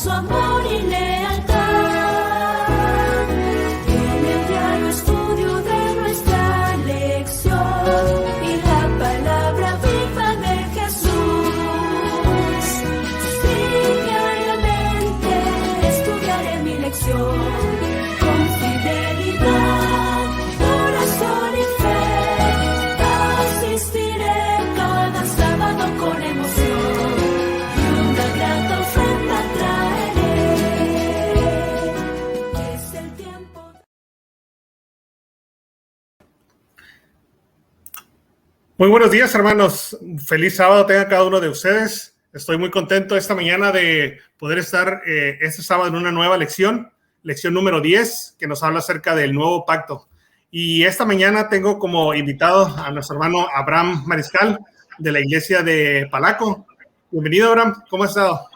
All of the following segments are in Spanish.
su amor y lealtad. En el diario estudio de nuestra lección y la palabra viva de Jesús. Sí, diariamente estudiaré mi lección con fidelidad, corazón y fe. Asistiré cada sábado con emoción y una grata ofrenda traeré. Es el tiempo. Muy buenos días, hermanos. Feliz sábado tenga cada uno de ustedes. Estoy muy contento esta mañana de poder estar este sábado en una nueva lección número 10, que nos habla acerca del nuevo pacto. Y esta mañana tengo como invitado a nuestro hermano Abraham Mariscal de la iglesia de Palaco. Bienvenido, Abraham. ¿Cómo has estado?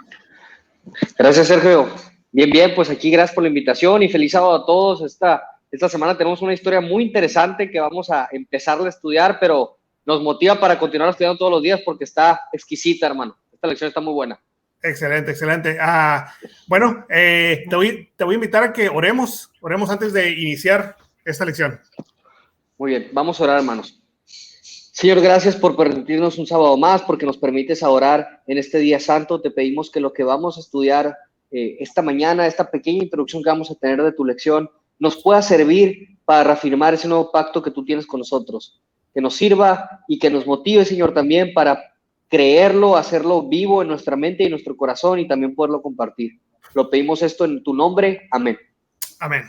Gracias, Sergio. Bien, pues aquí gracias por la invitación y feliz sábado a todos. Esta semana tenemos una historia muy interesante que vamos a empezar a estudiar, pero nos motiva para continuar estudiando todos los días porque está exquisita, hermano. Esta lección está muy buena. Excelente. Bueno, te voy a invitar a que oremos antes de iniciar esta lección. Muy bien, vamos a orar, hermanos. Señor, gracias por permitirnos un sábado más, porque nos permites orar en este día santo. Te pedimos que lo que vamos a estudiar esta mañana, esta pequeña introducción que vamos a tener de tu lección, nos pueda servir para reafirmar ese nuevo pacto que tú tienes con nosotros. Que nos sirva y que nos motive, Señor, también para creerlo, hacerlo vivo en nuestra mente y en nuestro corazón y también poderlo compartir. Lo pedimos esto en tu nombre. Amén. Amén.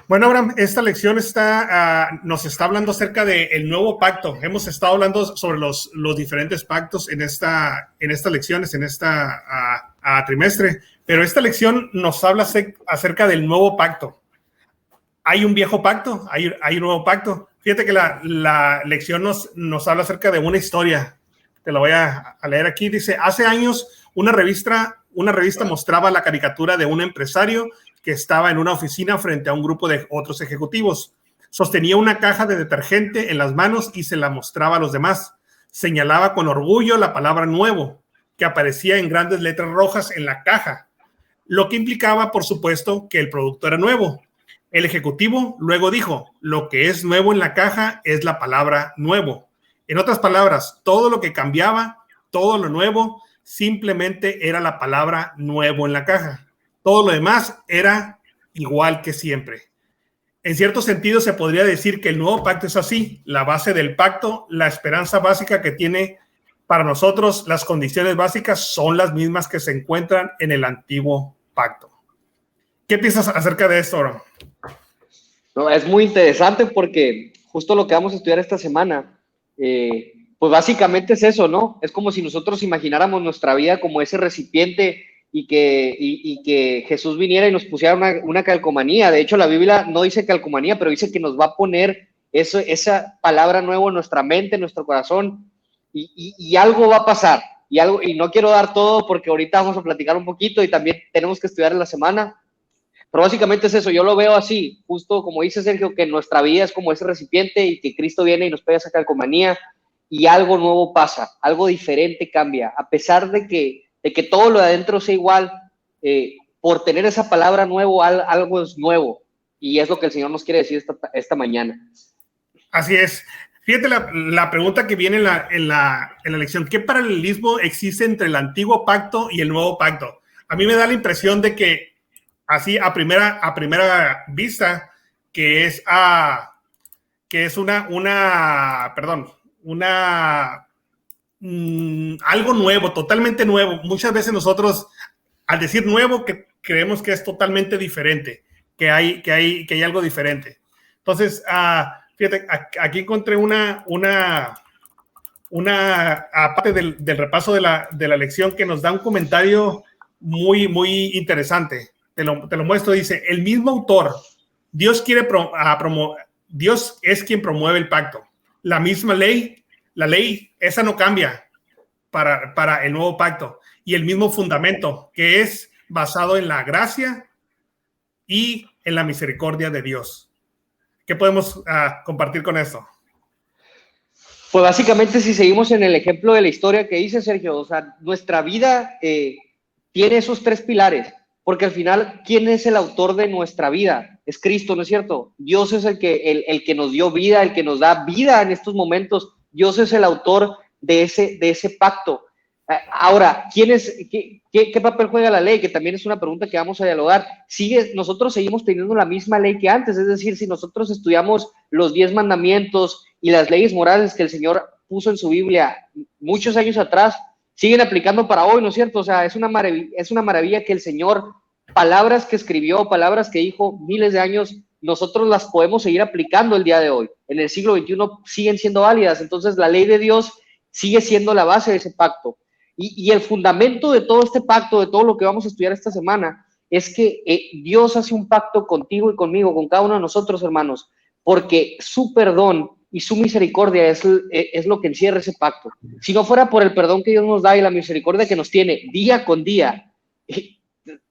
Bueno, Abraham, esta lección nos está hablando acerca del nuevo pacto. Hemos estado hablando sobre los diferentes pactos en estas lecciones, en trimestre, pero esta lección nos habla acerca del nuevo pacto. Hay un viejo pacto, hay un nuevo pacto. Fíjate que la lección nos habla acerca de una historia. Te la voy a leer aquí. Dice, hace años una revista mostraba la caricatura de un empresario que estaba en una oficina frente a un grupo de otros ejecutivos. Sostenía una caja de detergente en las manos y se la mostraba a los demás. Señalaba con orgullo la palabra nuevo, que aparecía en grandes letras rojas en la caja, lo que implicaba, por supuesto, que el producto era nuevo. El ejecutivo luego dijo, lo que es nuevo en la caja es la palabra nuevo. En otras palabras, todo lo que cambiaba, todo lo nuevo, simplemente era la palabra nuevo en la caja. Todo lo demás era igual que siempre. En cierto sentido, se podría decir que el nuevo pacto es así. La base del pacto, la esperanza básica que tiene para nosotros, las condiciones básicas son las mismas que se encuentran en el antiguo pacto. ¿Qué piensas acerca de esto, Oro? No, es muy interesante porque justo lo que vamos a estudiar esta semana, pues básicamente es eso, ¿no? Es como si nosotros imagináramos nuestra vida como ese recipiente y que Jesús viniera y nos pusiera una calcomanía. De hecho, la Biblia no dice calcomanía, pero dice que nos va a poner esa palabra nueva en nuestra mente, en nuestro corazón, y algo va a pasar. Y no quiero dar todo porque ahorita vamos a platicar un poquito y también tenemos que estudiar en la semana. Pero básicamente es eso, yo lo veo así, justo como dice Sergio, que nuestra vida es como ese recipiente y que Cristo viene y nos pega esa calcomanía y algo nuevo pasa, algo diferente cambia, a pesar de que todo lo de adentro sea igual, por tener esa palabra nuevo, algo es nuevo, y es lo que el Señor nos quiere decir esta mañana. Así es. Fíjate la pregunta que viene en la lección. ¿Qué paralelismo existe entre el antiguo pacto y el nuevo pacto? A mí me da la impresión de que, así a primera vista, que es algo nuevo, totalmente nuevo. Muchas veces nosotros, al decir nuevo, que creemos que es totalmente diferente, que hay algo diferente. Entonces, fíjate, aquí encontré una parte del repaso de la lección que nos da un comentario muy, muy interesante. Te lo muestro. Dice, el mismo autor, Dios es quien promueve el pacto. La misma ley, la ley, esa no cambia para el nuevo pacto. Y el mismo fundamento, que es basado en la gracia y en la misericordia de Dios. ¿Qué podemos compartir con esto? Pues básicamente, si seguimos en el ejemplo de la historia que dice Sergio, o sea, nuestra vida tiene esos tres pilares, porque al final, ¿quién es el autor de nuestra vida? Es Cristo, ¿no es cierto? Dios es el que nos dio vida, el que nos da vida en estos momentos. Dios es el autor de ese pacto. Ahora, ¿qué papel juega la ley? Que también es una pregunta que vamos a dialogar. Nosotros seguimos teniendo la misma ley que antes, es decir, si nosotros estudiamos los 10 mandamientos y las leyes morales que el Señor puso en su Biblia muchos años atrás, siguen aplicando para hoy, ¿no es cierto? O sea, es una maravilla que el Señor, palabras que escribió, palabras que dijo miles de años, nosotros las podemos seguir aplicando el día de hoy. En el siglo XXI siguen siendo válidas. Entonces, la ley de Dios sigue siendo la base de ese pacto. Y el fundamento de todo este pacto, de todo lo que vamos a estudiar esta semana, es que Dios hace un pacto contigo y conmigo, con cada uno de nosotros, hermanos, porque su perdón y su misericordia es lo que encierra ese pacto. Si no fuera por el perdón que Dios nos da y la misericordia que nos tiene día con día,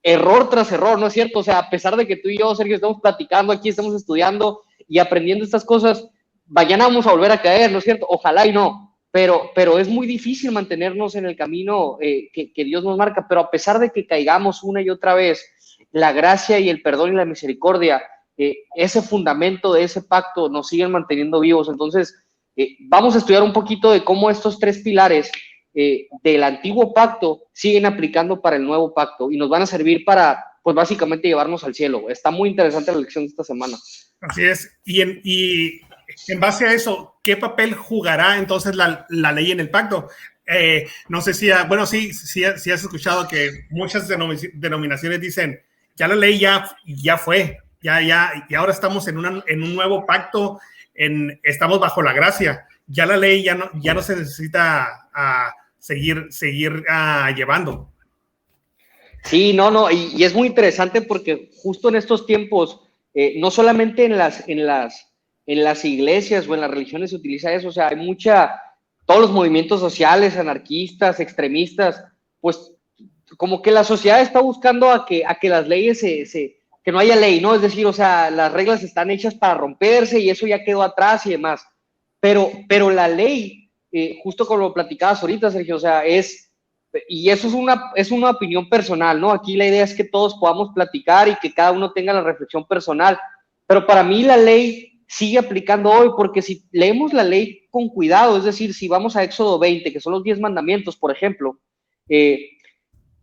error tras error, ¿no es cierto? O sea, a pesar de que tú y yo, Sergio, estamos platicando aquí, estamos estudiando y aprendiendo estas cosas, mañana vamos a volver a caer, ¿no es cierto? Ojalá y no. Pero es muy difícil mantenernos en el camino que Dios nos marca, pero a pesar de que caigamos una y otra vez, la gracia y el perdón y la misericordia, ese fundamento de ese pacto nos siguen manteniendo vivos. Entonces, vamos a estudiar un poquito de cómo estos tres pilares del antiguo pacto siguen aplicando para el nuevo pacto y nos van a servir para, pues básicamente, llevarnos al cielo. Está muy interesante la lección de esta semana. Así es. Y en base a eso, ¿qué papel jugará entonces la ley en el pacto? No sé si, sí has escuchado que muchas denominaciones dicen, ya la ley ya fue, y ahora estamos en un nuevo pacto, estamos bajo la gracia, ya la ley ya no se necesita seguir llevando. Sí, no, y es muy interesante porque justo en estos tiempos, no solamente en las iglesias o en las religiones se utiliza eso, o sea, hay todos los movimientos sociales, anarquistas, extremistas, pues como que la sociedad está buscando a que las leyes que no haya ley, ¿no? Es decir, o sea, las reglas están hechas para romperse y eso ya quedó atrás y demás. Pero la ley, justo como lo platicabas ahorita, Sergio, o sea, y eso es una opinión personal, ¿no? Aquí la idea es que todos podamos platicar y que cada uno tenga la reflexión personal, pero para mí la ley sigue aplicando hoy, porque si leemos la ley con cuidado, es decir, si vamos a Éxodo 20, que son los 10 mandamientos, por ejemplo,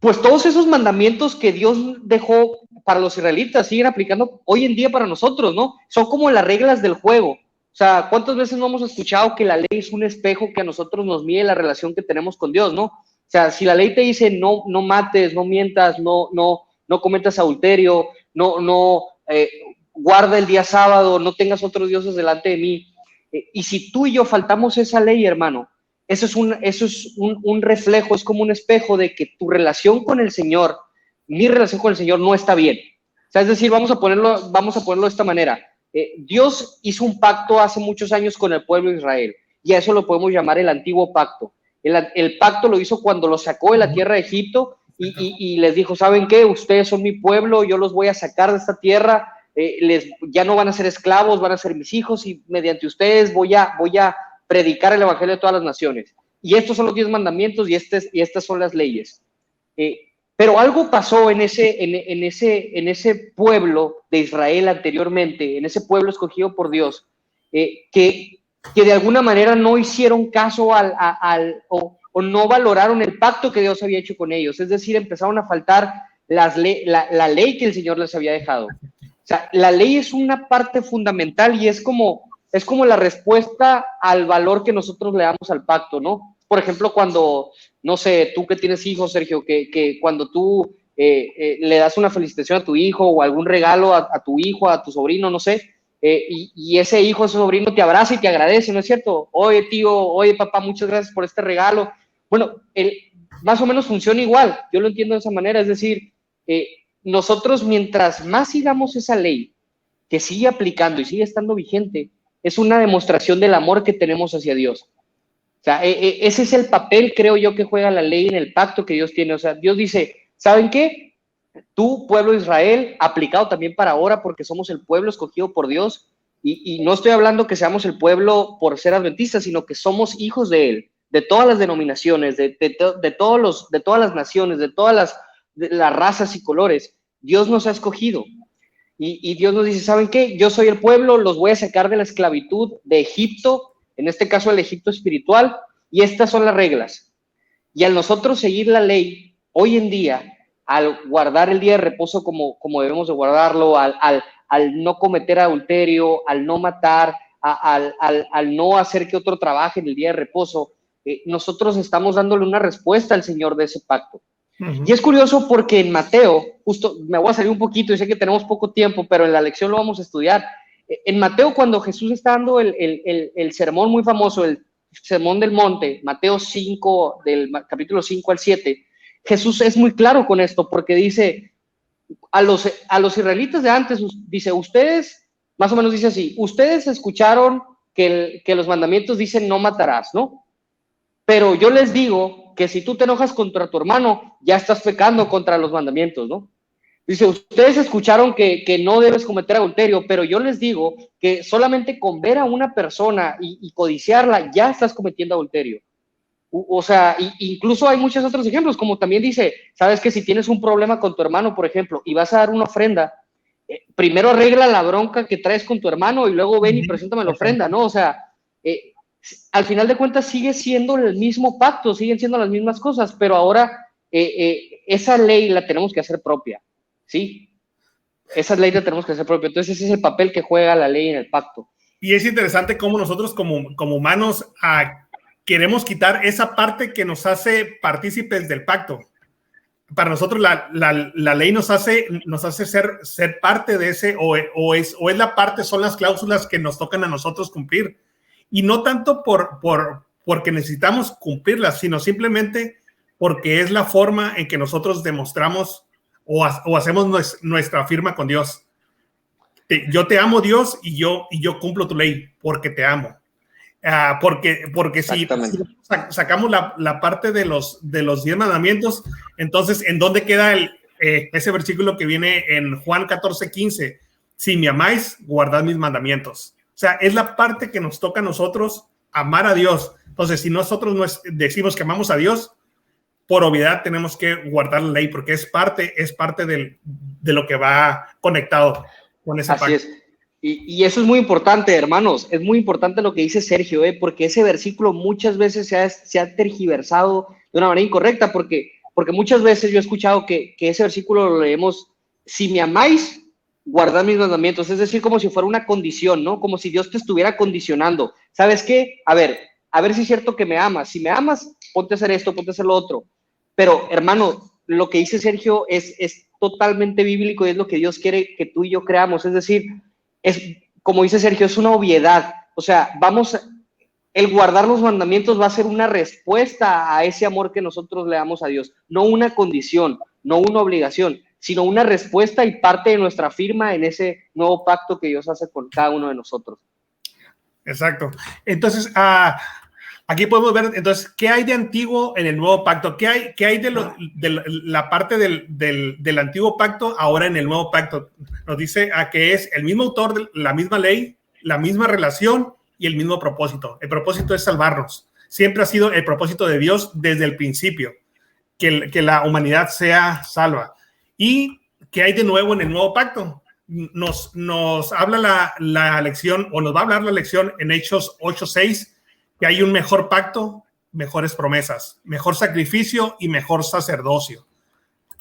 pues todos esos mandamientos que Dios dejó para los israelitas siguen aplicando hoy en día para nosotros, ¿no? Son como las reglas del juego. O sea, ¿cuántas veces no hemos escuchado que la ley es un espejo que a nosotros nos mide la relación que tenemos con Dios, ¿no? O sea, si la ley te dice no mates, no mientas, no cometas adulterio, guarda el día sábado, no tengas otros dioses delante de mí. Y si tú y yo faltamos esa ley, hermano, eso es un reflejo, es como un espejo de que tu relación con el Señor, mi relación con el Señor no está bien. O sea, es decir, vamos a ponerlo de esta manera. Dios hizo un pacto hace muchos años con el pueblo de Israel, y a eso lo podemos llamar el antiguo pacto. El pacto lo hizo cuando los sacó de la tierra de Egipto y les dijo, ¿saben qué? Ustedes son mi pueblo, yo los voy a sacar de esta tierra, ya no van a ser esclavos, van a ser mis hijos y mediante ustedes voy a predicar el evangelio de todas las naciones. Y estos son los 10 mandamientos y estas son las leyes. Pero algo pasó en ese pueblo de Israel anteriormente, en ese pueblo escogido por Dios, que de alguna manera no hicieron caso o no valoraron el pacto que Dios había hecho con ellos. Es decir, empezaron a faltar la ley que el Señor les había dejado. O sea, la ley es una parte fundamental y es como la respuesta al valor que nosotros le damos al pacto, ¿no? Por ejemplo, cuando, no sé, tú que tienes hijos, Sergio, que cuando tú le das una felicitación a tu hijo o algún regalo a tu hijo, a tu sobrino, no sé, y ese hijo, ese sobrino te abraza y te agradece, ¿no es cierto? Oye, tío, oye, papá, muchas gracias por este regalo. Bueno, más o menos funciona igual, yo lo entiendo de esa manera, es decir, nosotros mientras más sigamos esa ley, que sigue aplicando y sigue estando vigente, es una demostración del amor que tenemos hacia Dios. O sea, ese es el papel, creo yo, que juega la ley en el pacto que Dios tiene. O sea, Dios dice, ¿saben qué? Tú, pueblo de Israel, aplicado también para ahora, porque somos el pueblo escogido por Dios, y no estoy hablando que seamos el pueblo por ser adventistas, sino que somos hijos de Él, de todas las denominaciones, de todas las naciones, de todas de las razas y colores. Dios nos ha escogido. Y Dios nos dice, ¿saben qué? Yo soy el pueblo, los voy a sacar de la esclavitud de Egipto, en este caso el Egipto espiritual, y estas son las reglas. Y al nosotros seguir la ley, hoy en día, al guardar el día de reposo como debemos de guardarlo, al no cometer adulterio, al no matar, al no hacer que otro trabaje en el día de reposo, nosotros estamos dándole una respuesta al Señor de ese pacto. Ujú. Y es curioso porque en Mateo, justo me voy a salir un poquito y sé que tenemos poco tiempo, pero en la lección lo vamos a estudiar. En Mateo, cuando Jesús está dando el sermón muy famoso, el sermón del monte, Mateo 5, del capítulo 5 al 7, Jesús es muy claro con esto porque dice a los israelitas de antes, dice, ustedes, más o menos dice así, ustedes escucharon que los mandamientos dicen no matarás, ¿no? Pero yo les digo que si tú te enojas contra tu hermano, ya estás pecando contra los mandamientos, ¿no? Dice, ustedes escucharon que no debes cometer adulterio, pero yo les digo que solamente con ver a una persona y codiciarla, ya estás cometiendo adulterio. O sea, incluso hay muchos otros ejemplos, como también dice, sabes que si tienes un problema con tu hermano, por ejemplo, y vas a dar una ofrenda, primero arregla la bronca que traes con tu hermano y luego ven y preséntame la ofrenda, ¿no? O sea, al final de cuentas sigue siendo el mismo pacto, siguen siendo las mismas cosas, pero ahora esa ley la tenemos que hacer propia, ¿sí? Esa ley la tenemos que hacer propia. Entonces ese es el papel que juega la ley en el pacto. Y es interesante cómo nosotros como humanos queremos quitar esa parte que nos hace partícipes del pacto. Para nosotros la ley nos hace ser parte de ese, o es la parte, son las cláusulas que nos tocan a nosotros cumplir. Y no tanto porque necesitamos cumplirlas, sino simplemente porque es la forma en que nosotros demostramos o hacemos nuestra firma con Dios. Yo te amo, Dios, y yo cumplo tu ley porque te amo. Porque si sacamos la parte de los 10 mandamientos, entonces, ¿en dónde queda ese versículo que viene en Juan 14:15? Si me amáis, guardad mis mandamientos. O sea, es la parte que nos toca a nosotros amar a Dios. Entonces, si nosotros decimos que amamos a Dios, por obviedad tenemos que guardar la ley, porque es parte de lo que va conectado con ese pacto. Así es. Y eso es muy importante, hermanos. Es muy importante lo que dice Sergio, porque ese versículo muchas veces se ha tergiversado de una manera incorrecta, porque muchas veces yo he escuchado que ese versículo lo leemos, si me amáis, guardad mis mandamientos, es decir, como si fuera una condición, ¿no? Como si Dios te estuviera condicionando. ¿Sabes qué? A ver si es cierto que me amas. Si me amas, ponte a hacer esto, ponte a hacer lo otro. Pero, hermano, lo que dice Sergio es totalmente bíblico y es lo que Dios quiere que tú y yo creamos. Es decir, como dice Sergio, es una obviedad. O sea, el guardar los mandamientos va a ser una respuesta a ese amor que nosotros le damos a Dios. No una condición, no una obligación, sino una respuesta y parte de nuestra firma en ese nuevo pacto que Dios hace con cada uno de nosotros. Exacto. Entonces, aquí podemos ver, entonces, ¿qué hay de antiguo en el nuevo pacto? ¿Qué hay de la parte del antiguo pacto ahora en el nuevo pacto? Nos dice que es el mismo autor, la misma ley, la misma relación y el mismo propósito. El propósito es salvarnos. Siempre ha sido el propósito de Dios desde el principio, que la humanidad sea salva. ¿Y qué hay de nuevo en el nuevo pacto? Nos habla la lección, o nos va a hablar la lección en Hechos 8:6, que hay un mejor pacto, mejores promesas, mejor sacrificio y mejor sacerdocio.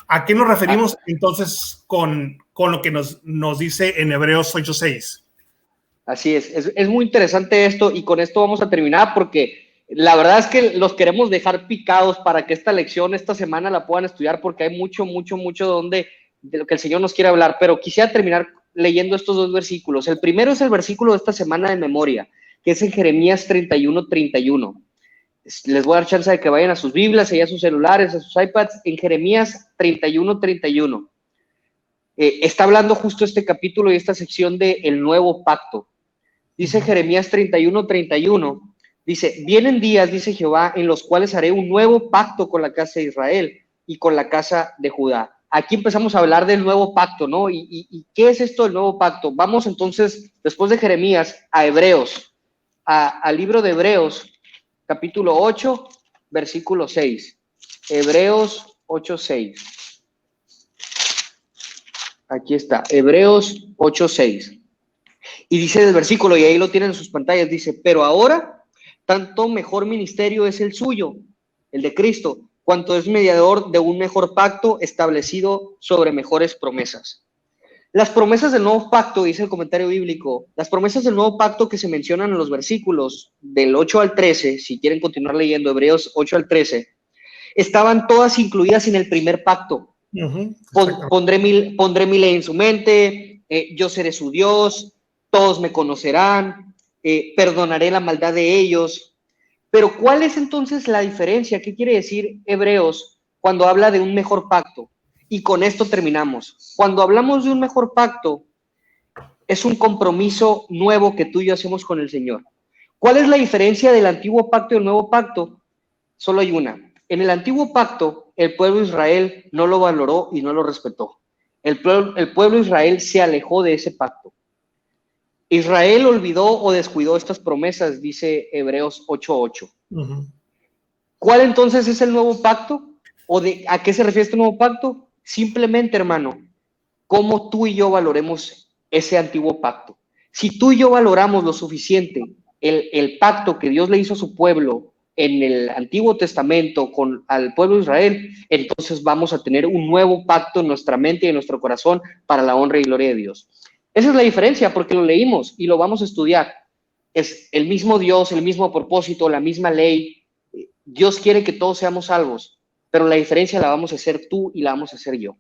¿A qué nos referimos entonces con lo que nos dice en Hebreos 8:6? Así es muy interesante esto y con esto vamos a terminar porque la verdad es que los queremos dejar picados para que esta lección esta semana la puedan estudiar porque hay mucho de lo que el Señor nos quiere hablar, pero quisiera terminar leyendo estos dos versículos. El primero es el versículo de esta semana de memoria, que es en Jeremías 31:31. Les voy a dar chance de que vayan a sus Biblias, a sus celulares, a sus iPads, en Jeremías 31:31. Está hablando justo este capítulo y esta sección de el nuevo pacto. Dice Jeremías 31:31, dice, vienen días, dice Jehová, en los cuales haré un nuevo pacto con la casa de Israel y con la casa de Judá. Aquí empezamos a hablar del nuevo pacto, ¿no? ¿Y qué es esto del nuevo pacto? Vamos entonces, después de Jeremías, a Hebreos, al libro de Hebreos, capítulo 8, versículo 6. Hebreos 8:6. Aquí está, Hebreos 8:6. Y dice el versículo, y ahí lo tienen en sus pantallas, dice, pero ahora, tanto mejor ministerio es el suyo, el de Cristo, cuanto es mediador de un mejor pacto establecido sobre mejores promesas. Las promesas del nuevo pacto, dice el comentario bíblico, las promesas del nuevo pacto que se mencionan en los versículos del 8 al 13, si quieren continuar leyendo Hebreos 8 al 13, estaban todas incluidas en el primer pacto. Pondré mi ley en su mente, yo seré su Dios, todos me conocerán, perdonaré la maldad de ellos. Pero ¿cuál es entonces la diferencia? ¿Qué quiere decir Hebreos cuando habla de un mejor pacto? Y con esto terminamos. Cuando hablamos de un mejor pacto, es un compromiso nuevo que tú y yo hacemos con el Señor. ¿Cuál es la diferencia del antiguo pacto y el nuevo pacto? Solo hay una. En el antiguo pacto, el pueblo de Israel no lo valoró y no lo respetó. El pueblo de Israel se alejó de ese pacto. Israel olvidó o descuidó estas promesas, dice Hebreos 8:8. ¿Cuál entonces es el nuevo pacto? ¿A qué se refiere este nuevo pacto? Simplemente, hermano, cómo tú y yo valoremos ese antiguo pacto. Si tú y yo valoramos lo suficiente el pacto que Dios le hizo a su pueblo en el Antiguo Testamento al pueblo de Israel, entonces vamos a tener un nuevo pacto en nuestra mente y en nuestro corazón para la honra y gloria de Dios. Esa es la diferencia, porque lo leímos y lo vamos a estudiar. Es el mismo Dios, el mismo propósito, la misma ley. Dios quiere que todos seamos salvos, pero la diferencia la vamos a hacer tú y la vamos a hacer yo.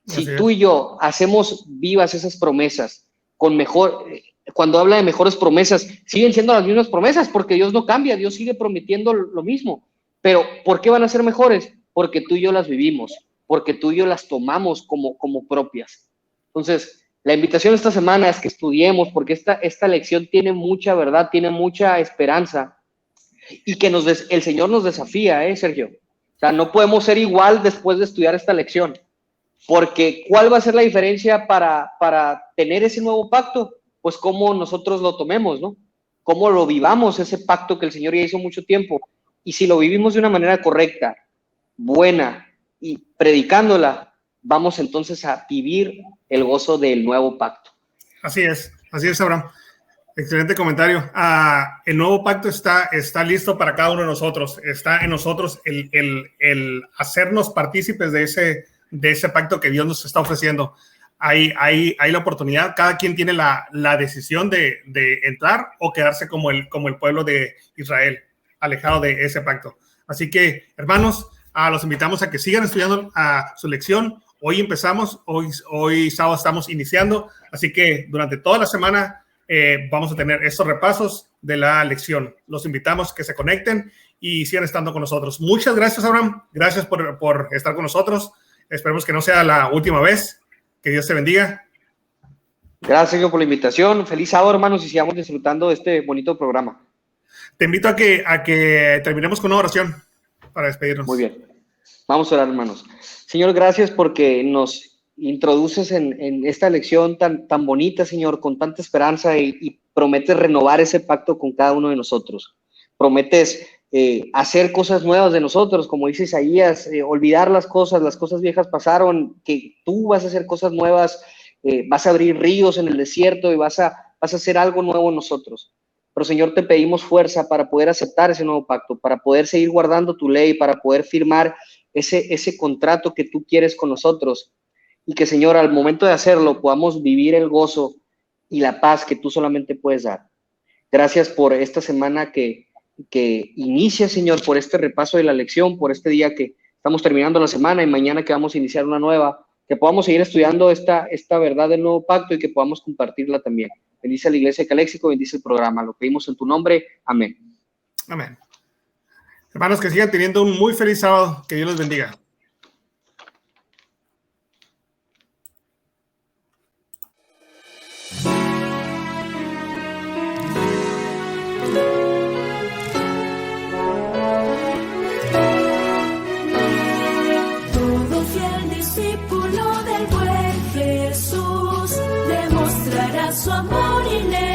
Si tú y yo hacemos vivas esas promesas, cuando habla de mejores promesas, siguen siendo las mismas promesas, porque Dios no cambia, Dios sigue prometiendo lo mismo. Pero ¿por qué van a ser mejores? Porque tú y yo las vivimos, porque tú y yo las tomamos como propias. Entonces, la invitación esta semana es que estudiemos, porque esta lección tiene mucha verdad, tiene mucha esperanza, y que el Señor nos desafía, Sergio. O sea, no podemos ser igual después de estudiar esta lección, porque ¿cuál va a ser la diferencia para tener ese nuevo pacto? Pues cómo nosotros lo tomemos, ¿no? Cómo lo vivamos, ese pacto que el Señor ya hizo mucho tiempo. Y si lo vivimos de una manera correcta, buena y predicándola, vamos entonces a vivir el gozo del nuevo pacto. Así es, Abraham. Excelente comentario. El nuevo pacto está listo para cada uno de nosotros. Está en nosotros el hacernos partícipes de ese pacto que Dios nos está ofreciendo. Hay la oportunidad, cada quien tiene la decisión de entrar o quedarse como el pueblo de Israel, alejado de ese pacto. Así que, hermanos, los invitamos a que sigan estudiando su lección. Hoy empezamos, hoy sábado estamos iniciando, así que durante toda la semana vamos a tener estos repasos de la lección. Los invitamos a que se conecten y sigan estando con nosotros. Muchas gracias, Abraham. Gracias por estar con nosotros. Esperemos que no sea la última vez. Que Dios te bendiga. Gracias, Sergio, por la invitación. Feliz sábado, hermanos, y sigamos disfrutando de este bonito programa. Te invito a que terminemos con una oración para despedirnos. Muy bien. Vamos a orar, hermanos. Señor, gracias porque nos introduces en esta lección tan bonita, Señor, con tanta esperanza y prometes renovar ese pacto con cada uno de nosotros. Prometes hacer cosas nuevas de nosotros, como dice Isaías, olvidar las cosas viejas pasaron, que tú vas a hacer cosas nuevas, vas a abrir ríos en el desierto y vas a hacer algo nuevo en nosotros. Pero, Señor, te pedimos fuerza para poder aceptar ese nuevo pacto, para poder seguir guardando tu ley, para poder firmar ese contrato que tú quieres con nosotros, y que, Señor, al momento de hacerlo podamos vivir el gozo y la paz que tú solamente puedes dar. Gracias por esta semana que inicia, Señor, por este repaso de la lección, por este día que estamos terminando la semana y mañana que vamos a iniciar una nueva, que podamos seguir estudiando esta verdad del nuevo pacto y que podamos compartirla también. Bendice a la iglesia de Caléxico, bendice el programa. Lo pedimos en tu nombre. Amén. Amén. Hermanos, que sigan teniendo un muy feliz sábado. Que Dios los bendiga. Todo fiel discípulo del buen Jesús demostrará su amor inefable.